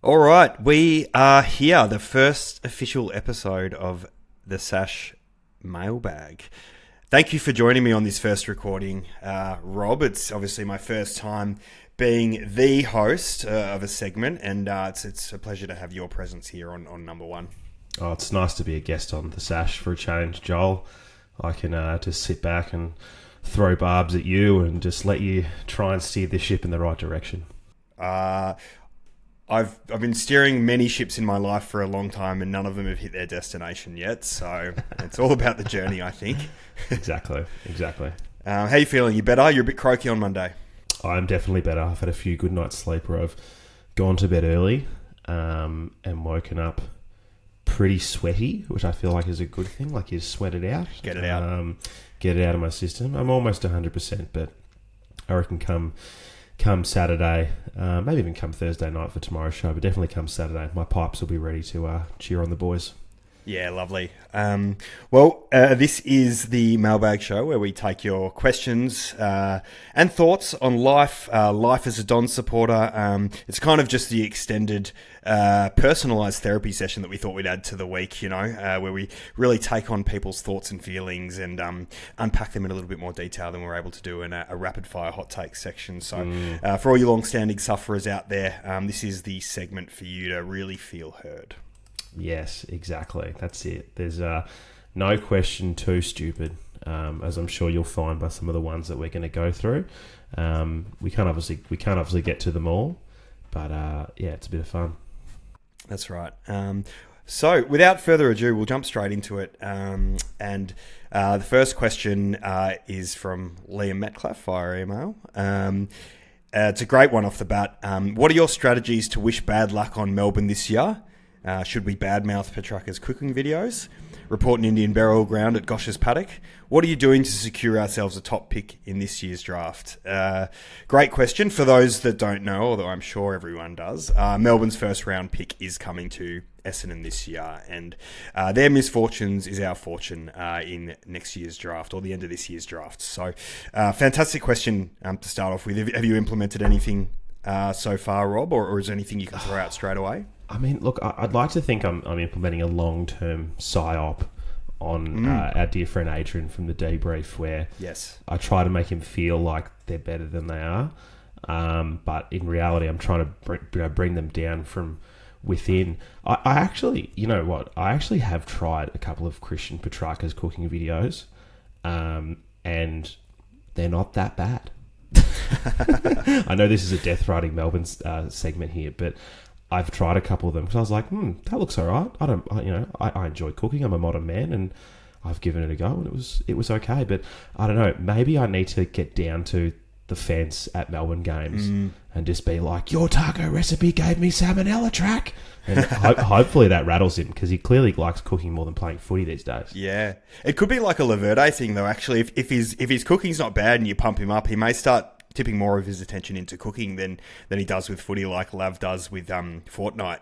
All right, we are here, the first official episode of the Sash Mailbag. Thank you for joining me on this first recording, Rob. It's obviously my first time being the host of a segment, and it's a pleasure to have your presence here on number one. Oh, it's nice to be a guest on the Sash for a change, Joel. I can just sit back and throw barbs at you and just let you try and steer the ship in the right direction. I've been steering many ships in my life for a long time, and none of them have hit their destination yet. So it's all about the journey, I think. Exactly. How are you feeling? You better? You're a bit croaky on Monday. I'm definitely better. I've had a few good nights sleep where I've gone to bed early and woken up pretty sweaty, which I feel like is a good thing. Like you sweat it out. Get it out. Get it out of my system. I'm almost 100%, but I reckon come Saturday, maybe even come Thursday night for tomorrow's show, but definitely come Saturday, my pipes will be ready to cheer on the boys. Yeah, lovely. This is the Mailbag Show where we take your questions and thoughts on life as a Don supporter. It's kind of just the extended personalised therapy session that we thought we'd add to the week, where we really take on people's thoughts and feelings and unpack them in a little bit more detail than we're able to do in a rapid-fire hot take section. So for all you long-standing sufferers out there, this is the segment for you to really feel heard. Yes, exactly. That's it. There's no question too stupid, as I'm sure you'll find by some of the ones that we're going to go through. We can't obviously get to them all, but it's a bit of fun. That's right. So without further ado, we'll jump straight into it. And the first question is from Liam Metcalf via email. It's a great one off the bat. What are your strategies to wish bad luck on Melbourne this year? Should we badmouth Petrarca's cooking videos? Report an Indian burial ground at Gosh's paddock? What are you doing to secure ourselves a top pick in this year's draft? Great question. For those that don't know, although I'm sure everyone does, Melbourne's first round pick is coming to Essendon this year, and their misfortunes is our fortune in next year's draft or the end of this year's draft. So fantastic question to start off with. Have you implemented anything so far, Rob, or is there anything you can throw out straight away? I mean, look, I'd like to think I'm implementing a long-term psyop on our dear friend Adrian from the debrief, where I try to make him feel like they're better than they are, but in reality, I'm trying to bring them down from within. I actually, you know what? I actually have tried a couple of Christian Petrarca's cooking videos, and they're not that bad. I know this is a death riding Melbourne segment here, but I've tried a couple of them because I was like, that looks all right. I enjoy cooking. I'm a modern man, and I've given it a go, and it was okay. But I don't know. Maybe I need to get down to the fence at Melbourne games and just be like, your taco recipe gave me salmonella track, and hopefully that rattles him, because he clearly likes cooking more than playing footy these days. Yeah, it could be like a Laverde thing though. Actually, if his cooking's not bad and you pump him up, he may start tipping more of his attention into cooking than he does with footy, like Lav does with Fortnite.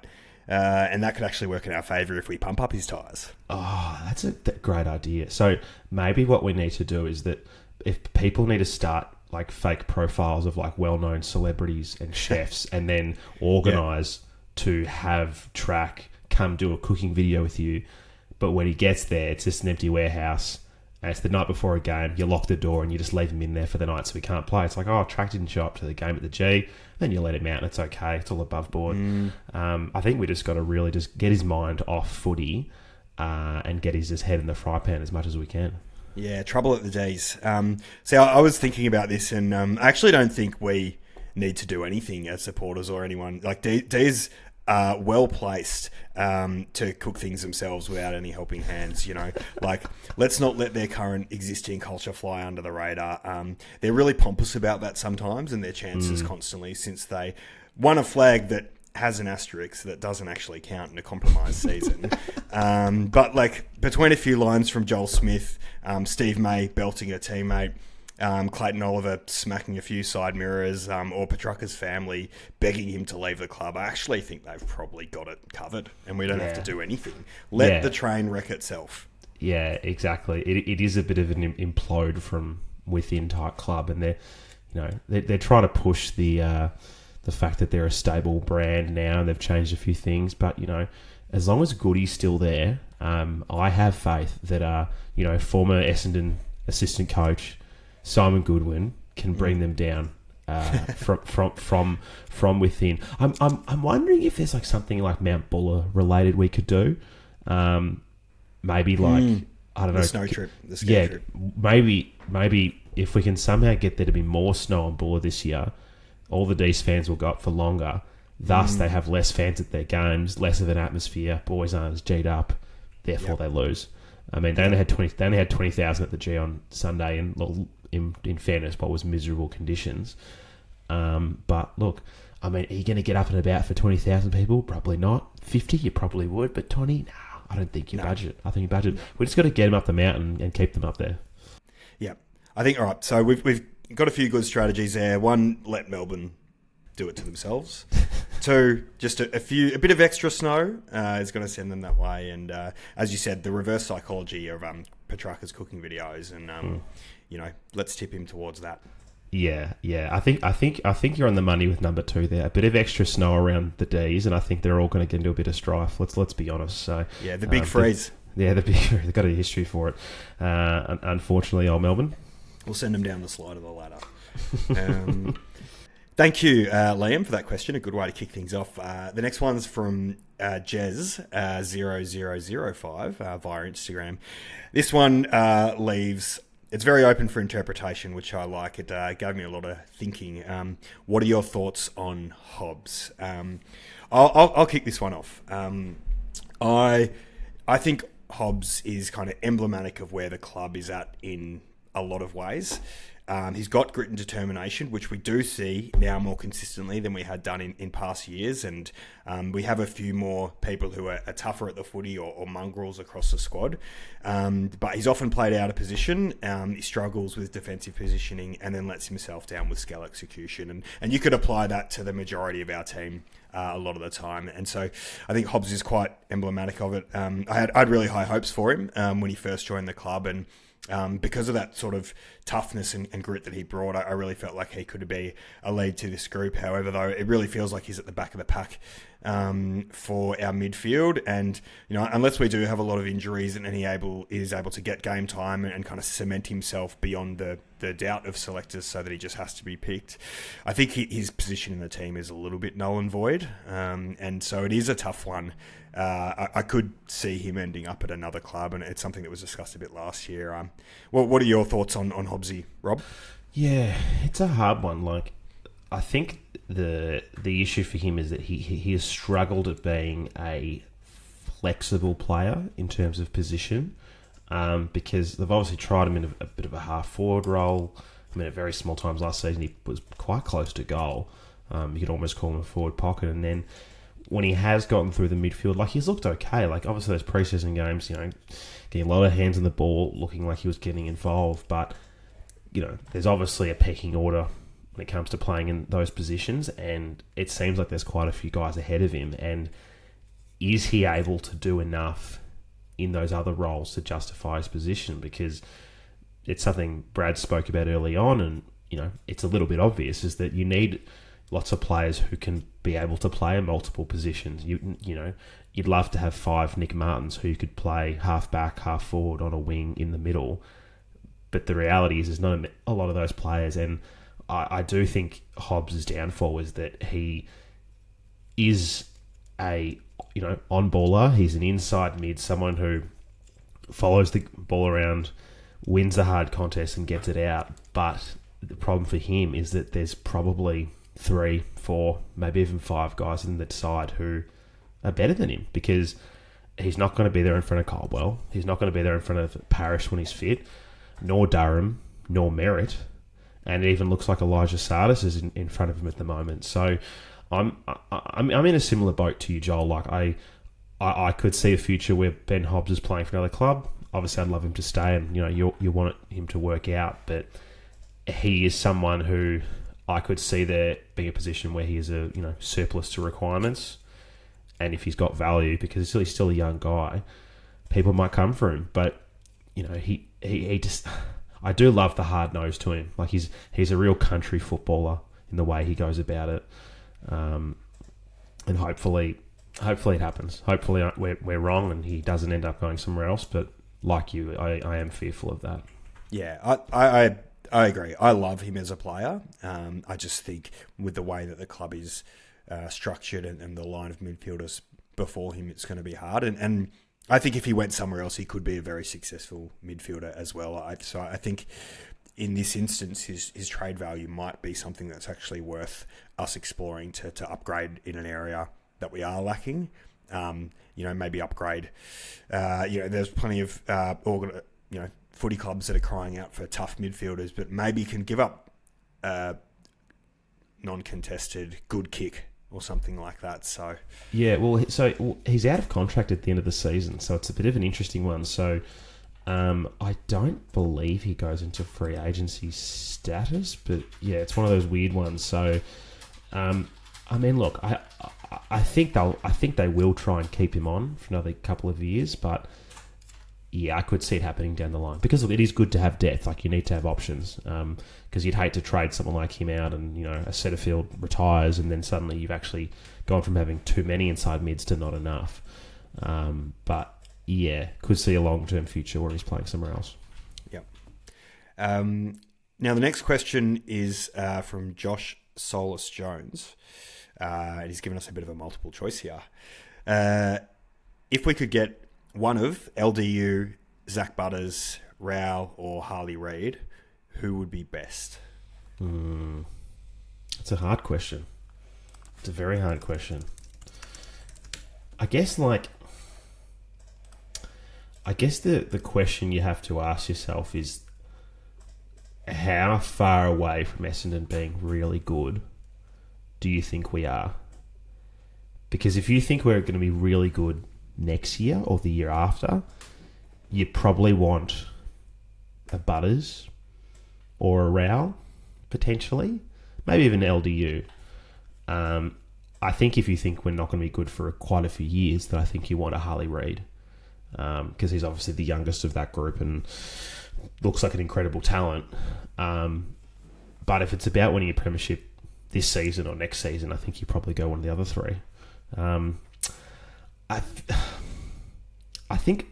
And that could actually work in our favour if we pump up his tyres. Oh, that's a great idea. So maybe what we need to do is that if people need to start like fake profiles of like well-known celebrities and chefs and then organise to have Track come do a cooking video with you, but when he gets there, it's just an empty warehouse. And it's the night before a game, you lock the door and you just leave him in there for the night so he can't play. It's like, Track didn't show up to the game at the G. Then you let him out and it's okay. It's all above board. I think we just got to really just get his mind off footy and get his head in the fry pan as much as we can. Yeah, trouble at the D's. So I was thinking about this, and I actually don't think we need to do anything as supporters or anyone. Like, D's well placed to cook things themselves without any helping hands, like, let's not let their current existing culture fly under the radar. They're really pompous about that sometimes, and their chances constantly, since they won a flag that has an asterisk that doesn't actually count in a compromised season. But like, between a few lines from Joel Smith, Steve May belting a teammate, Clayton Oliver smacking a few side mirrors, or Petrarca's family begging him to leave the club, I actually think they've probably got it covered, and we don't have to do anything. Let the train wreck itself. Yeah, exactly. It is a bit of an implode from within type club, and they're trying to push the fact that they're a stable brand now and they've changed a few things. But, as long as Goody's still there, I have faith that, former Essendon assistant coach Simon Goodwin can bring them down from within. I'm wondering if there's like something like Mount Buller related we could do. Maybe like I don't know, the snow trip. The ski trip. Maybe if we can somehow get there to be more snow on Buller this year, all the D's fans will go up for longer. Thus, they have less fans at their games, less of an atmosphere. Boys aren't as G'd up, therefore they lose. I mean, they only had 20,000 at the G on Sunday, and in fairness, what was miserable conditions. But look, I mean, are you going to get up and about for 20,000 people? Probably not. 50, you probably would, but 20, no, I don't think you budget. I think you budget. We just got to get them up the mountain and keep them up there. Yeah, I think all right. So we've got a few good strategies there. One, let Melbourne do it to themselves. Two, just a bit of extra snow is going to send them that way. And as you said, the reverse psychology of Petrarca's cooking videos, and let's tip him towards that. Yeah. I think you're on the money with number 2 there. A bit of extra snow around the D's, and I think they're all going to get into a bit of strife. Let's be honest. So yeah, the big freeze. They've got a history for it. Unfortunately, old Melbourne. We'll send them down the slide of the ladder. Thank you, Liam, for that question. A good way to kick things off. The next one's from Jez0005 via Instagram. This one leaves... It's very open for interpretation, which I like. It gave me a lot of thinking. What are your thoughts on Hobbs? I'll kick this one off. I think Hobbs is kind of emblematic of where the club is at in a lot of ways. He's got grit and determination, which we do see now more consistently than we had done in past years. And we have a few more people who are tougher at the footy or mongrels across the squad. But he's often played out of position. He struggles with defensive positioning and then lets himself down with skill execution. And you could apply that to the majority of our team a lot of the time. And so I think Hobbs is quite emblematic of it. I had really high hopes for him when he first joined the club, and because of that sort of toughness and grit that he brought, I really felt like he could be a lead to this group. However, though, it really feels like he's at the back of the pack for our midfield. And, unless we do have a lot of injuries and he is able to get game time and kind of cement himself beyond the doubt of selectors so that he just has to be picked, I think his position in the team is a little bit null and void. And so it is a tough one. I could see him ending up at another club, and it's something that was discussed a bit last year. What are your thoughts on Hobbsy, Rob? Yeah, it's a hard one. Like, I think the issue for him is that he has struggled at being a flexible player in terms of position, because they've obviously tried him in a bit of a half-forward role. I mean, at very small times last season, he was quite close to goal. You could almost call him a forward pocket, and then when he has gotten through the midfield, like, he's looked okay. Like, obviously those pre-season games, getting a lot of hands on the ball, looking like he was getting involved. But, there's obviously a pecking order when it comes to playing in those positions, and it seems like there's quite a few guys ahead of him. And is he able to do enough in those other roles to justify his position? Because it's something Brad spoke about early on, and, it's a little bit obvious, is that you need lots of players who can be able to play in multiple positions. You'd love to have 5 Nick Martins who could play half back, half forward on a wing in the middle. But the reality is there's not a lot of those players. And I do think Hobbs' downfall is that he is a, on-baller. He's an inside mid, someone who follows the ball around, wins the hard contest and gets it out. But the problem for him is that there's probably 3, 4, maybe even 5 guys in the side who are better than him, because he's not going to be there in front of Caldwell. He's not going to be there in front of Parrish when he's fit, nor Durham, nor Merritt. And it even looks like Elijah Sardis is in front of him at the moment. So I'm in a similar boat to you, Joel. Like, I could see a future where Ben Hobbs is playing for another club. Obviously, I'd love him to stay, and you want him to work out. But he is someone who I could see there being a position where he is a surplus to requirements, and if he's got value, because he's still a young guy, people might come for him. But he just, I do love the hard nose to him. Like he's a real country footballer in the way he goes about it, and hopefully it happens. Hopefully we're wrong and he doesn't end up going somewhere else. But like you, I am fearful of that. Yeah, I agree. I love him as a player. I just think with the way that the club is structured and the line of midfielders before him, it's going to be hard. And I think if he went somewhere else, he could be a very successful midfielder as well. So I think in this instance, his trade value might be something that's actually worth us exploring to upgrade in an area that we are lacking. Maybe upgrade. There's plenty of footy clubs that are crying out for tough midfielders, but maybe can give up non-contested good kick or something like that. So he's out of contract at the end of the season, so it's a bit of an interesting one. So I don't believe he goes into free agency status, but yeah, it's one of those weird ones. So look, I think they will try and keep him on for another couple of years, but yeah, I could see it happening down the line because look, it is good to have depth. Like you need to have options because you'd hate to trade someone like him out and a Setterfield retires and then suddenly you've actually gone from having too many inside mids to not enough. But yeah, could see a long-term future where he's playing somewhere else. Yep. Now the next question is from Josh Solus Jones. And he's given us a bit of a multiple choice here. If we could get one of LDU, Zach Butters, Rowell, or Harley Reid, who would be best? It's a hard question. It's a very hard question. I guess the question you have to ask yourself is how far away from Essendon being really good do you think we are? Because if you think we're going to be really good next year or the year after, you probably want a Butters or a Rowell, potentially. Maybe even LDU. I think if you think we're not going to be good for quite a few years, then I think you want a Harley Reid. Because he's obviously the youngest of that group and looks like an incredible talent. But if it's about winning a premiership this season or next season, I think you probably go one of the other three. I think,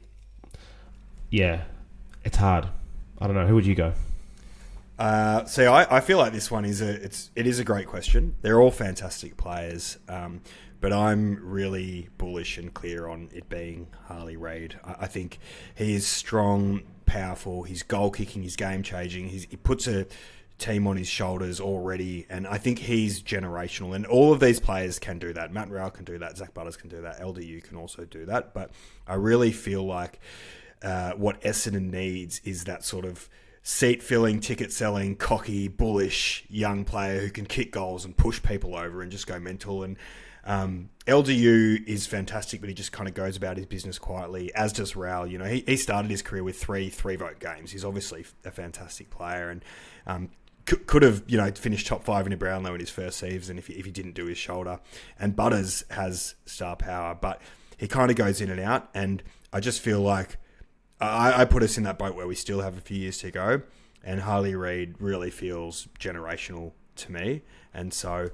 yeah, it's hard. I don't know. Who would you go? I feel like this one is it is a great question. They're all fantastic players, but I'm really bullish and clear on it being Harley Reid. I think he is strong, powerful. He's goal kicking. He's game changing. He puts a team on his shoulders already, and I think he's generational. And all of these players can do that. Matt Rowell can do that. Zach Butters can do that. LDU can also do that. But I really feel like what Essendon needs is that sort of seat-filling, ticket-selling, cocky, bullish young player who can kick goals and push people over and just go mental. And LDU is fantastic, but he just kind of goes about his business quietly, as does Rowell. He started his career with three-vote games. He's obviously a fantastic player and could have finished top 5 in a Brownlow in his first season if he didn't do his shoulder. And Butters has star power, but he kind of goes in and out. And I just feel like I put us in that boat where we still have a few years to go. And Harley Reid really feels generational to me. And so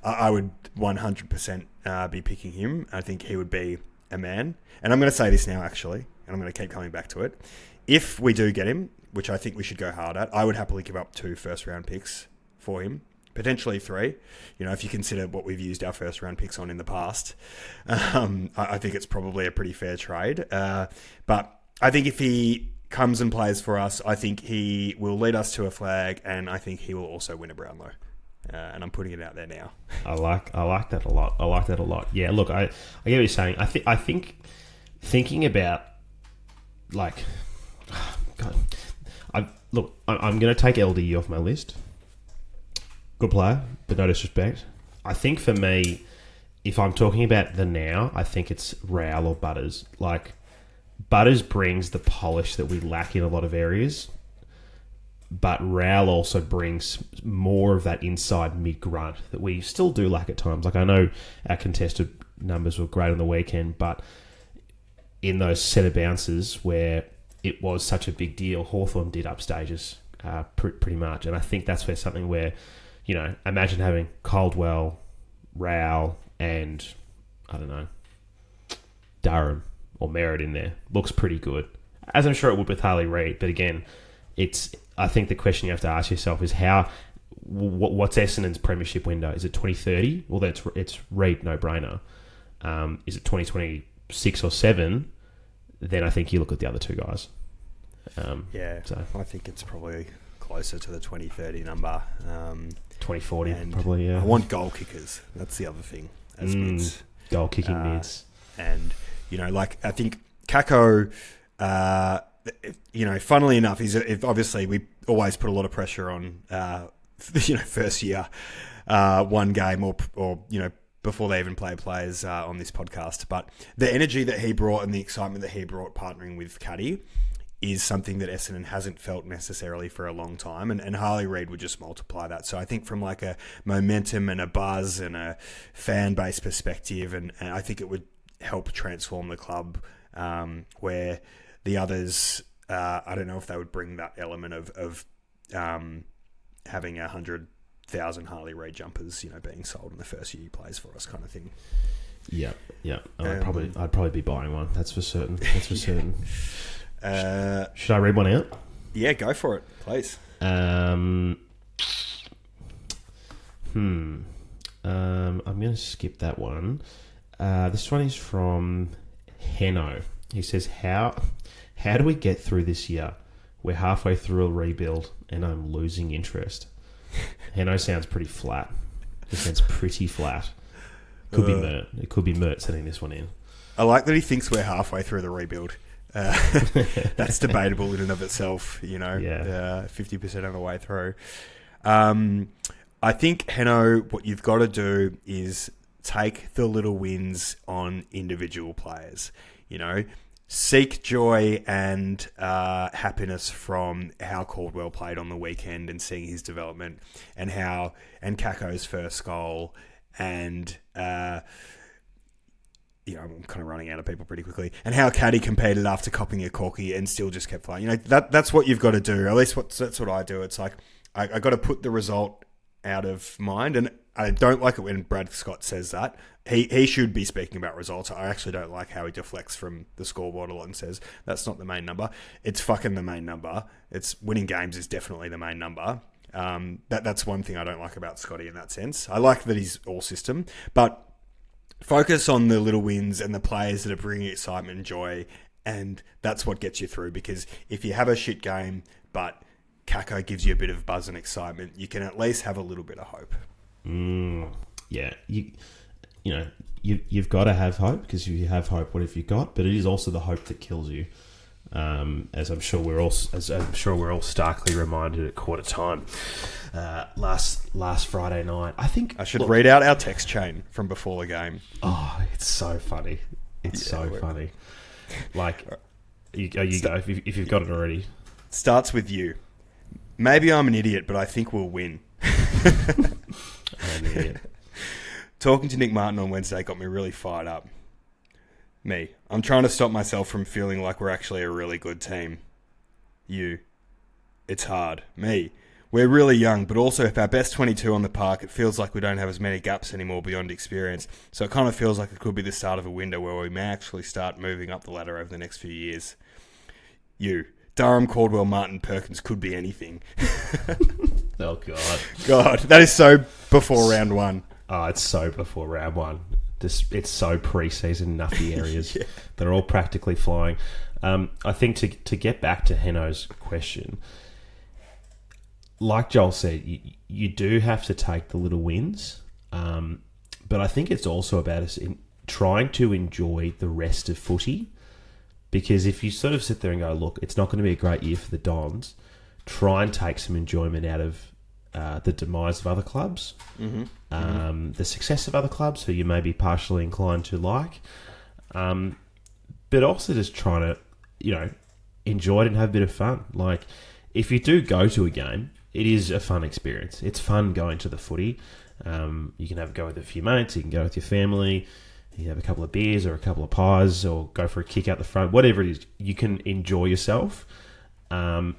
I would 100% be picking him. I think he would be a man. And I'm going to say this now, actually, and I'm going to keep coming back to it. If we do get him, which I think we should go hard at, I would happily give up 2 first-round picks for him. Potentially 3. If you consider what we've used our first-round picks on in the past. I think it's probably a pretty fair trade. But I think if he comes and plays for us, I think he will lead us to a flag, and I think he will also win a Brownlow. And I'm putting it out there now. I like that a lot. Yeah, look, I get what you're saying. I think thinking about like, God, I'm going to take LDU off my list. Good player, but no disrespect. I think for me, if I'm talking about the now, I think it's Rowell or Butters. Like, Butters brings the polish that we lack in a lot of areas, but Rowell also brings more of that inside mid-grunt that we still do lack at times. Like, I know our contested numbers were great on the weekend, but in those set of bounces where it was such a big deal. Hawthorn did upstage us pretty much. And I think that's where something where, imagine having Caldwell, Rowell, and, I don't know, Durham or Merritt in there. Looks pretty good. As I'm sure it would with Harley Reid. But again, I think the question you have to ask yourself is what's Essendon's premiership window? Is it 2030? Well, it's Reid, no-brainer. Is it 2026 or 7? Then I think you look at the other two guys. So I think it's probably closer to the 2030 number. 2040, probably, yeah. I want goal kickers. That's the other thing. As mids. Goal kicking mids. And, I think Kako, funnily enough, obviously we always put a lot of pressure on, first year, one game or before they even play players on this podcast. But the energy that he brought and the excitement that he brought partnering with Caddy is something that Essendon hasn't felt necessarily for a long time. And Harley Reid would just multiply that. So I think from like a momentum and a buzz and a fan base perspective, and I think it would help transform the club where the others, I don't know if they would bring that element of having 100,000 Harley Reid jumpers, being sold in the first year he plays for us, kind of thing. Yeah. I'd probably be buying one. That's for certain. Certain. Should I read one out? Yeah, go for it, please. I'm going to skip that one. This one is from Heno. He says, "How do we get through this year? We're halfway through a rebuild, and I'm losing interest." Heno sounds pretty flat. It sounds pretty flat. Could be Mert. It could be Mert sending this one in. I like that he thinks we're halfway through the rebuild. That's debatable in and of itself, 50% of the way through. I think, Heno, what you've got to do is take the little wins on individual players. Seek joy and happiness from how Caldwell played on the weekend and seeing his development and Kako's first goal and I'm kind of running out of people pretty quickly, and how Caddy competed after copping a corky and still just kept playing. That's what you've got to do. At least that's what I do. It's like I got to put the result out of mind, and I don't like it when Brad Scott says that. He should be speaking about results. I actually don't like how he deflects from the scoreboard a lot and says that's not the main number. It's fucking the main number. It's winning games is definitely the main number. That's one thing I don't like about Scotty in that sense. I like that he's all system, but focus on the little wins and the players that are bringing excitement and joy, and that's what gets you through. Because if you have a shit game, but Kako gives you a bit of buzz and excitement, you can at least have a little bit of hope. Yeah, you've got to have hope, because if you have hope, what have you got? But it is also the hope that kills you. As I'm sure we're all starkly reminded at quarter time last Friday night. I think I should read out our text chain from before the game. Oh, it's so funny! It's so funny. Like, you go if you've got it already. Starts with you. Maybe I'm an idiot, but I think we'll win. I'm an idiot. Talking to Nick Martin on Wednesday got me really fired up. Me. I'm trying to stop myself from feeling like we're actually a really good team. You. It's hard. Me. We're really young, but also if our best 22 on the park, it feels like we don't have as many gaps anymore beyond experience. So it kind of feels like it could be the start of a window where we may actually start moving up the ladder over the next few years. You. Durham, Caldwell, Martin, Perkins could be anything. Oh, God. God, that is so before round one. Oh, it's so before round one. It's so pre-season nuffy areas that are all practically flying. I think to get back to Heno's question, like Joel said, you do have to take the little wins, but I think it's also about us trying to enjoy the rest of footy, because if you sort of sit there and go, look, it's not going to be a great year for the Dons, try and take some enjoyment out of the demise of other clubs, the success of other clubs who you may be partially inclined to like, but also just trying to, enjoy it and have a bit of fun. Like, if you do go to a game, it is a fun experience. It's fun going to the footy. You can have a go with a few mates, you can go with your family, You have a couple of beers or a couple of pies or go for a kick out the front, whatever it is. You can enjoy yourself, and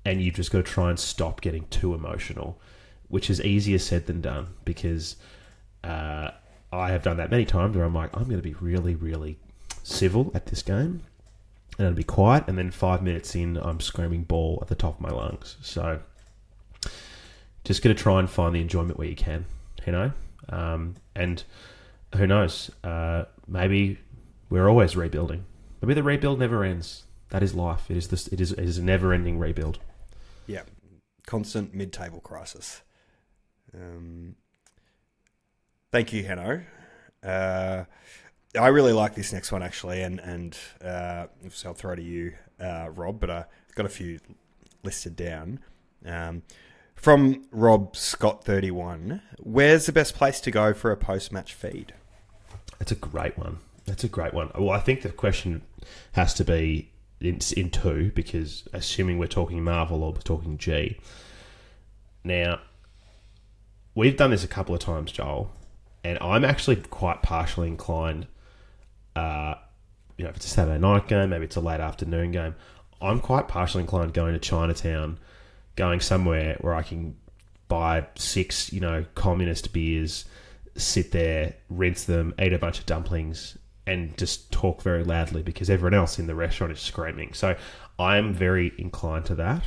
you've just got to try and stop getting too emotional, which is easier said than done, because I have done that many times where I'm like, I'm going to be really, really civil at this game, and it'll be quiet, and then 5 minutes in, I'm screaming ball at the top of my lungs. So just going to try and find the enjoyment where you can, and who knows, maybe we're always rebuilding. Maybe the rebuild never ends. That is life. It is a never-ending rebuild. Yeah, constant mid-table crisis. Thank you, Hanno. I really like this next one, actually, and so I'll throw it to you, Rob, but I've got a few listed down. From Rob Scott 31, where's the best place to go for a post-match feed? That's a great one. Well, I think the question has to be in two, because assuming we're talking Marvel or we're talking G. Now, we've done this a couple of times, Joel, and I'm actually quite partially inclined, if it's a Saturday night game, maybe it's a late afternoon game, I'm quite partially inclined going to Chinatown, going somewhere where I can buy 6, communist beers, sit there, rinse them, eat a bunch of dumplings, and just talk very loudly because everyone else in the restaurant is screaming. So I'm very inclined to that.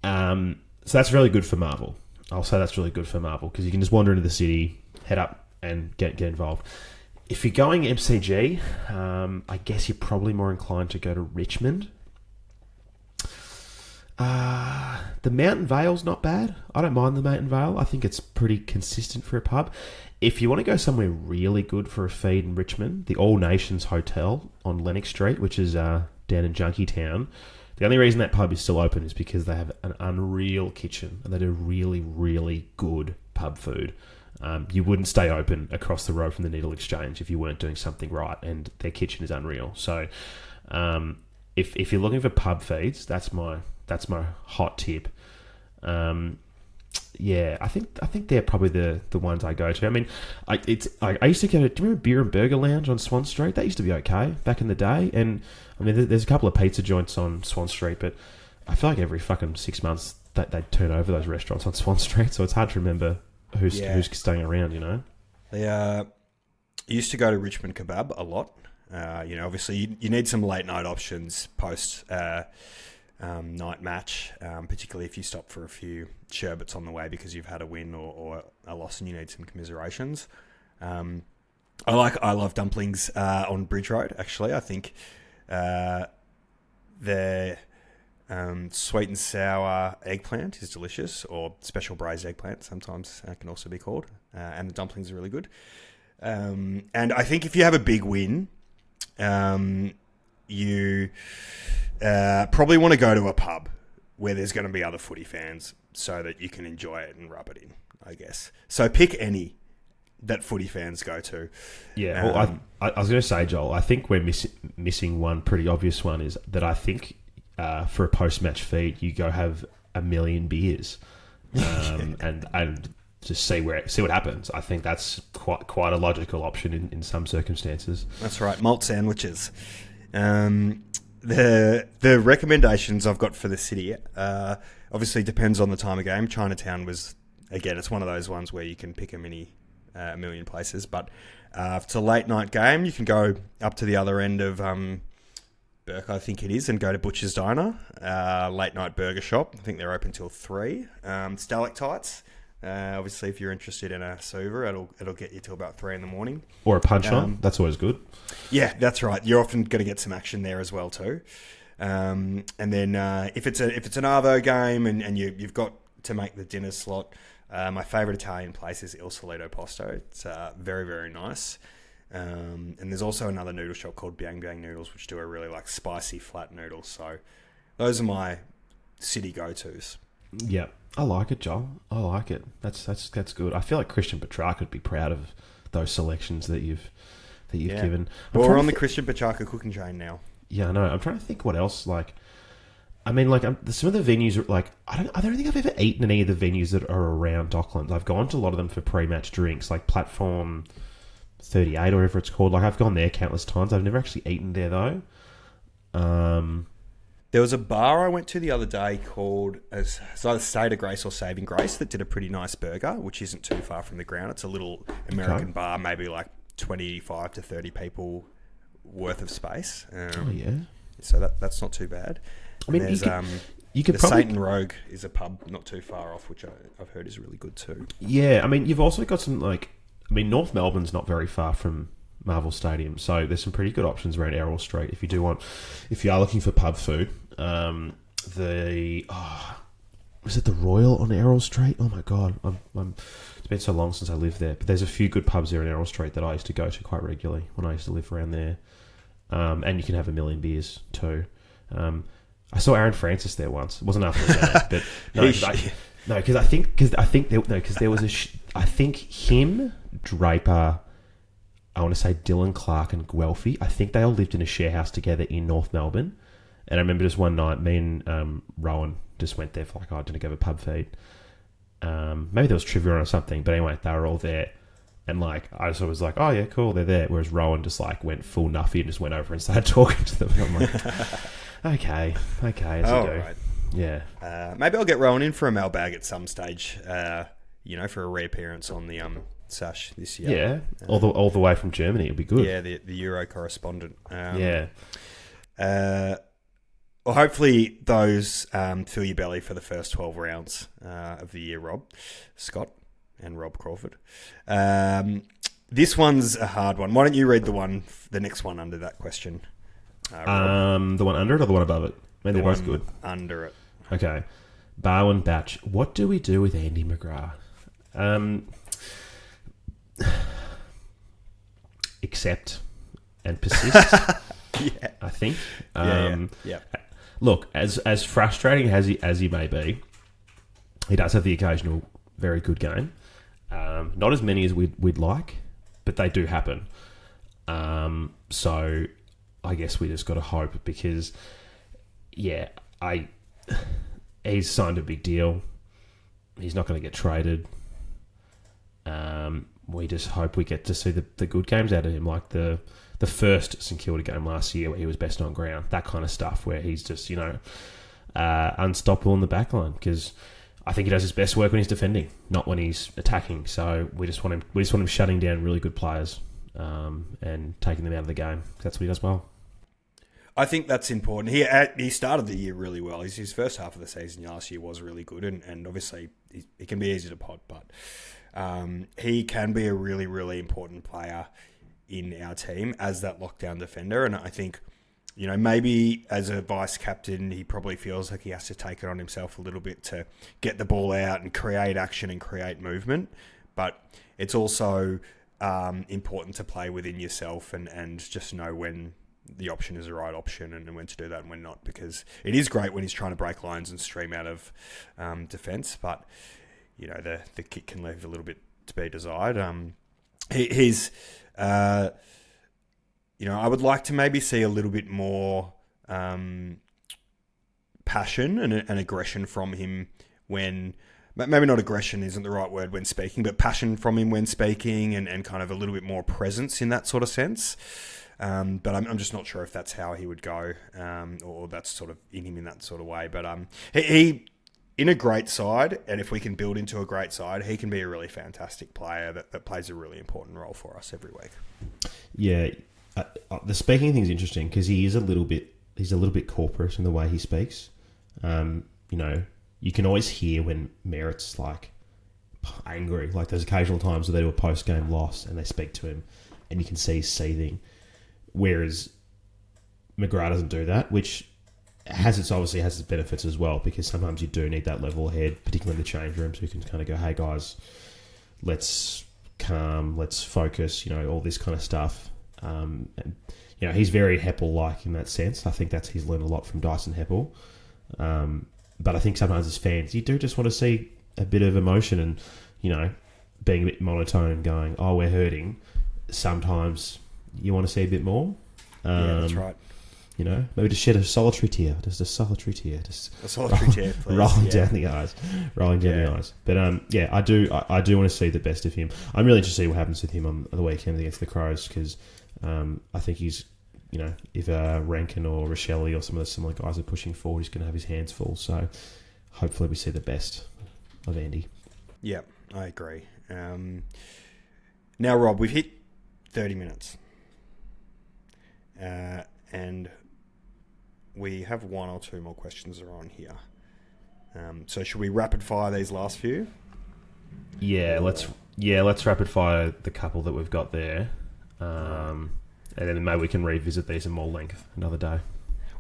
So that's really good for Marvel. I'll say that's really good for Marvel because you can just wander into the city, head up, and get involved. If you're going MCG, I guess you're probably more inclined to go to Richmond. The Mountain Vale's not bad. I don't mind the Mountain Vale. I think it's pretty consistent for a pub. If you want to go somewhere really good for a feed in Richmond, the All Nations Hotel on Lennox Street, which is down in Junkietown. The only reason that pub is still open is because they have an unreal kitchen and they do really, really good pub food. You wouldn't stay open across the road from the Needle Exchange if you weren't doing something right, and their kitchen is unreal. So if you're looking for pub feeds, that's my hot tip. I think they're probably the ones I go to. I mean, I used to go to, do you remember Beer and Burger Lounge on Swan Street? That used to be okay back in the day. And I mean, there's a couple of pizza joints on Swan Street, but I feel like every fucking 6 months that they turn over those restaurants on Swan Street, so it's hard to remember who's staying around, They used to go to Richmond Kebab a lot. Obviously you need some late night options post night match, particularly if you stop for a few sherbets on the way because you've had a win or a loss and you need some commiserations. I love dumplings on Bridge Road. Actually, I think their sweet and sour eggplant is delicious, or special braised eggplant sometimes can also be called, and the dumplings are really good. And I think if you have a big win, you probably want to go to a pub where there's going to be other footy fans so that you can enjoy it and rub it in, I guess. So pick any that footy fans go to. Yeah, well, I was going to say, Joel, I think we're missing one pretty obvious one, is that I think for a post-match feed, you go have 1 million beers and just see what happens. I think that's quite a logical option in some circumstances. That's right, malt sandwiches. The recommendations I've got for the city obviously depends on the time of game. Chinatown was, again, it's one of those ones where you can pick a million places, but if it's a late night game, you can go up to the other end of Burke, I think it is, and go to Butcher's Diner, late night burger shop. I think they're open till 3. Stalactites. Obviously, if you're interested in a Suva, it'll get you till about 3 a.m. Or a punch on. That's always good. Yeah, that's right. You're often going to get some action there as well too. And then if it's an Arvo game and you've got to make the dinner slot, my favourite Italian place is Il Solito Posto. It's very, very nice. And there's also another noodle shop called Biang Biang Noodles, which do a really spicy flat noodles. So those are my city go-tos. Yeah. I like it, Joel. I like it. That's good. I feel like Christian Petrarca would be proud of those selections that you've given. We're on the Christian Petrarca cooking train now. Yeah, I know. I'm trying to think what else. Some of the venues are I don't think I've ever eaten in any of the venues that are around Docklands. I've gone to a lot of them for pre-match drinks, like Platform 38 or whatever it's called. Like, I've gone there countless times. I've never actually eaten there, though. There was a bar I went to the other day called it's either State of Grace or Saving Grace that did a pretty nice burger, which isn't too far from the ground. It's a little American bar, maybe like 25 to 30 people worth of space. So that's not too bad. I mean, you could probably... Saint and Rogue is a pub not too far off, which I've heard is really good too. Yeah, I mean, you've also got some, like... I mean, North Melbourne's not very far from Marvel Stadium, so there's some pretty good options around Errol Street if you are looking for pub food. Was it the Royal on Errol Street? Oh my god, it's been so long since I lived there. But there's a few good pubs there in Errol Street that I used to go to quite regularly when I used to live around there. And you can have a million beers too. I saw Aaron Francis there once. It wasn't after that, but because there was I think him, Draper, I want to say Dylan Clark and Guelphy. I think they all lived in a share house together in North Melbourne. And I remember just one night, me and Rowan just went there for like, didn't go have a pub feed. Maybe there was trivia on or something, but anyway, they were all there. And like, I just was like, oh yeah, cool, they're there. Whereas Rowan just like went full nuffy and just went over and started talking to them. And I'm like, okay, as you do. Right. Yeah. Maybe I'll get Rowan in for a mailbag at some stage, for a reappearance on the Sash this year. Yeah, all the way from Germany, it'll be good. Yeah, the Euro correspondent. Well, hopefully those fill your belly for the first 12 rounds of the year, Rob, Scott, and Rob Crawford. This one's a hard one. Why don't you read the next one under that question? The one under it or the one above it? I mean, they're both good. Under it. Okay. Barwin Batch. What do we do with Andy McGrath? Accept and persist. Yeah, I think. Yeah. Look, as frustrating as he may be, he does have the occasional very good game. Not as many as we'd like, but they do happen. So I guess we just got to hope because, he's signed a big deal. He's not going to get traded. We just hope we get to see the good games out of him, like the first St Kilda game last year where he was best on ground, that kind of stuff where he's just, unstoppable in the back line because I think he does his best work when he's defending, not when he's attacking. So we just want him shutting down really good players and taking them out of the game. That's what he does well. I think that's important. He started the year really well. His first half of the season last year was really good, and obviously he can be easy to pod, but he can be a really, really important player in our team as that lockdown defender. And I think, maybe as a vice captain, he probably feels like he has to take it on himself a little bit to get the ball out and create action and create movement. But it's also important to play within yourself and just know when the option is the right option and when to do that and when not, because it is great when he's trying to break lines and stream out of defence, but the kick can leave a little bit to be desired. He's I would like to maybe see a little bit more passion and aggression from him when, maybe not aggression isn't the right word when speaking, but passion from him when speaking and kind of a little bit more presence in that sort of sense. But I'm just not sure if that's how he would go, or that's sort of in him in that sort of way. But he in a great side, and if we can build into a great side, he can be a really fantastic player that plays a really important role for us every week. Yeah, the speaking thing is interesting because he's a little bit corporate in the way he speaks. You can always hear when Merritt's like angry. Like there's occasional times where they do a post-game loss and they speak to him, and you can see he's seething. Whereas McGrath doesn't do that, which obviously has its benefits as well, because sometimes you do need that level head, particularly in the change rooms, who can kind of go, hey guys, let's calm, let's focus, all this kind of stuff. And he's very Heppel-like in that sense. I think he's learned a lot from Dyson Heppel. But I think sometimes as fans, you do just want to see a bit of emotion and, being a bit monotone, going, oh, we're hurting. Sometimes you want to see a bit more. Yeah, that's right. Maybe just shed a solitary tear. Just a solitary tear. Just a solitary tear, please. Rolling down the eyes. But I do want to see the best of him. I'm really interested to see what happens with him on the weekend against the Crows, because I think he's, if Rankin or Rochelle or some of the similar guys are pushing forward, he's going to have his hands full. So hopefully we see the best of Andy. Yeah, I agree. Now, Rob, we've hit 30 minutes. And we have one or two more questions that are on here. So should we rapid fire these last few? Yeah, let's rapid fire the couple that we've got there. And then maybe we can revisit these in more length another day.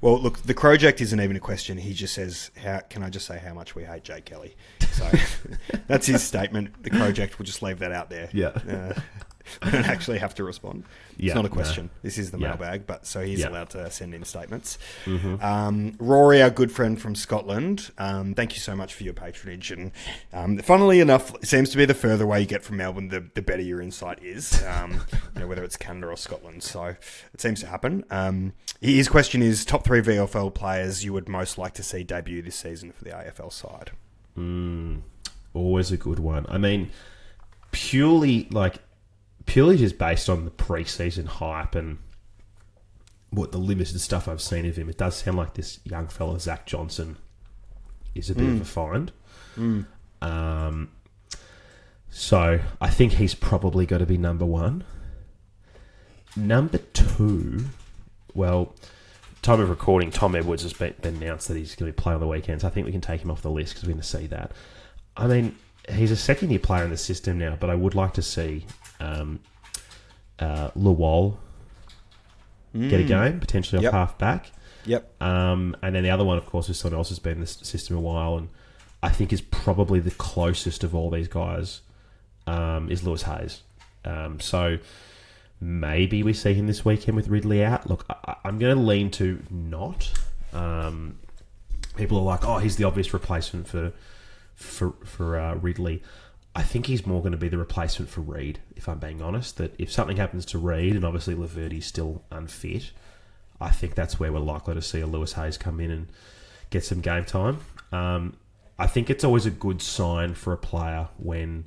Well, look, the Crowjack isn't even a question. He just says, can I just say how much we hate Jake Kelly? So that's his statement. The Crowjack will just leave that out there. Yeah. We don't actually have to respond. It's not a question. No. This is the mailbag, but so he's allowed to send in statements. Mm-hmm. Rory, our good friend from Scotland, thank you so much for your patronage. And funnily enough, it seems to be the further away you get from Melbourne, the better your insight is, whether it's Canada or Scotland. So it seems to happen. His question is, top 3 VFL players you would most like to see debut this season for the AFL side? Always a good one. I mean, purely just based on the pre-season hype and what the limited stuff I've seen of him, it does sound like this young fella, Zach Johnson, is a bit of a find. So I think he's probably got to be number 1. Number 2, well, time of recording, Tom Edwards has been announced that he's going to be playing on the weekends. I think we can take him off the list because we're going to see that. I mean, he's a second-year player in the system now, but I would like to see Lawal get a game, potentially off half back. Yep. And then the other one, of course, is someone else who's been in the system a while, and I think is probably the closest of all these guys is Lewis Hayes. So maybe we see him this weekend with Ridley out. Look, I'm going to lean to not. People are like, oh, he's the obvious replacement for Ridley. I think he's more going to be the replacement for Reid, if I'm being honest. That if something happens to Reid, and obviously Laverty's still unfit, I think that's where we're likely to see a Lewis Hayes come in and get some game time. I think it's always a good sign for a player when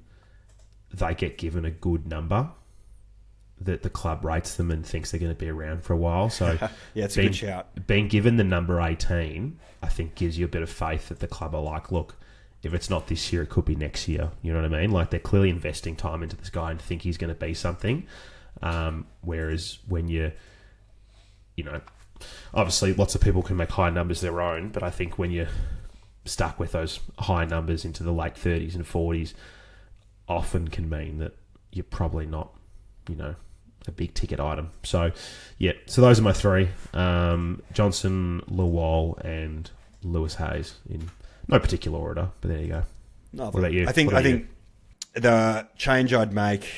they get given a good number, that the club rates them and thinks they're going to be around for a while. So yeah, it's a good shout. Being given the number 18, I think gives you a bit of faith that the club are like, look, if it's not this year, it could be next year. You know what I mean? Like, they're clearly investing time into this guy and think he's going to be something. Whereas when obviously lots of people can make high numbers their own, but I think when you're stuck with those high numbers into the late 30s and 40s, often can mean that you're probably not, a big ticket item. So, yeah. So those are my 3. Johnson, Lawal, and Lewis Hayes in no particular order, but there you go. What about you? I think the change I'd make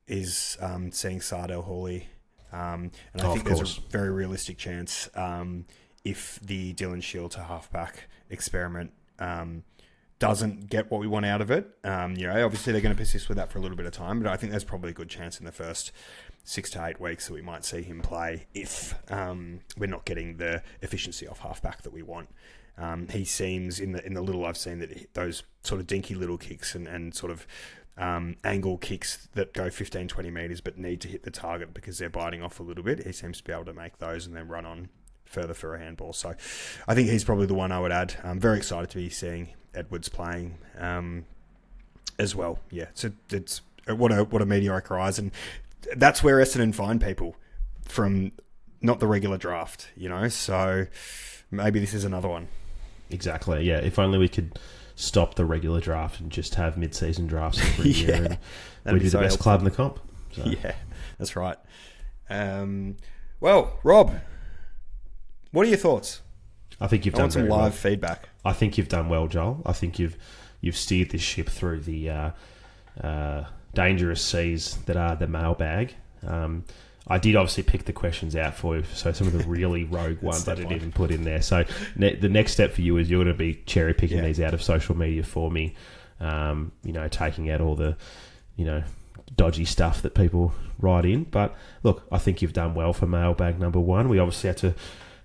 is seeing Sardell Hawley. And I think there's a very realistic chance if the Dylan Shield to halfback experiment doesn't get what we want out of it. Obviously they're going to persist with that for a little bit of time, but I think there's probably a good chance in the first 6 to 8 weeks that we might see him play if we're not getting the efficiency off halfback that we want. He seems, in the little I've seen, that those sort of dinky little kicks and sort of angle kicks that go 15, 20 metres but need to hit the target because they're biting off a little bit, he seems to be able to make those and then run on further for a handball. So I think he's probably the one I would add. I'm very excited to be seeing Edwards playing as well. Yeah, so it's what a meteoric rise, and that's where Essendon find people from, not the regular draft, so maybe this is another one. Exactly, yeah. If only we could stop the regular draft and just have mid-season drafts every year, and we'd be the best club in the comp. So. Yeah, that's right. Well, Rob, what are your thoughts? I think you've done some live feedback. I think you've done well, Joel. I think you've steered this ship through the dangerous seas that are the mailbag. I did obviously pick the questions out for you, so some of the really rogue ones I didn't even put in there. So the next step for you is you're going to be cherry picking these out of social media for me. Taking out all the, dodgy stuff that people write in. But look, I think you've done well for mailbag number 1. We obviously had to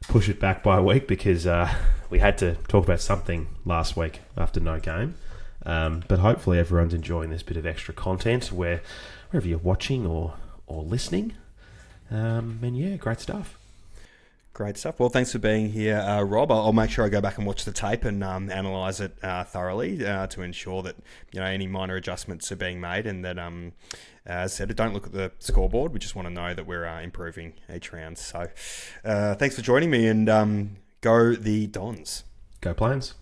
push it back by a week because we had to talk about something last week after no game. But hopefully everyone's enjoying this bit of extra content wherever you're watching or listening. And yeah, great stuff. Great stuff. Well, thanks for being here, Rob. I'll make sure I go back and watch the tape and analyse it thoroughly to ensure that any minor adjustments are being made, and that, as I said, don't look at the scoreboard. We just want to know that we're improving each round. So, thanks for joining me, and go the Dons. Go Plains.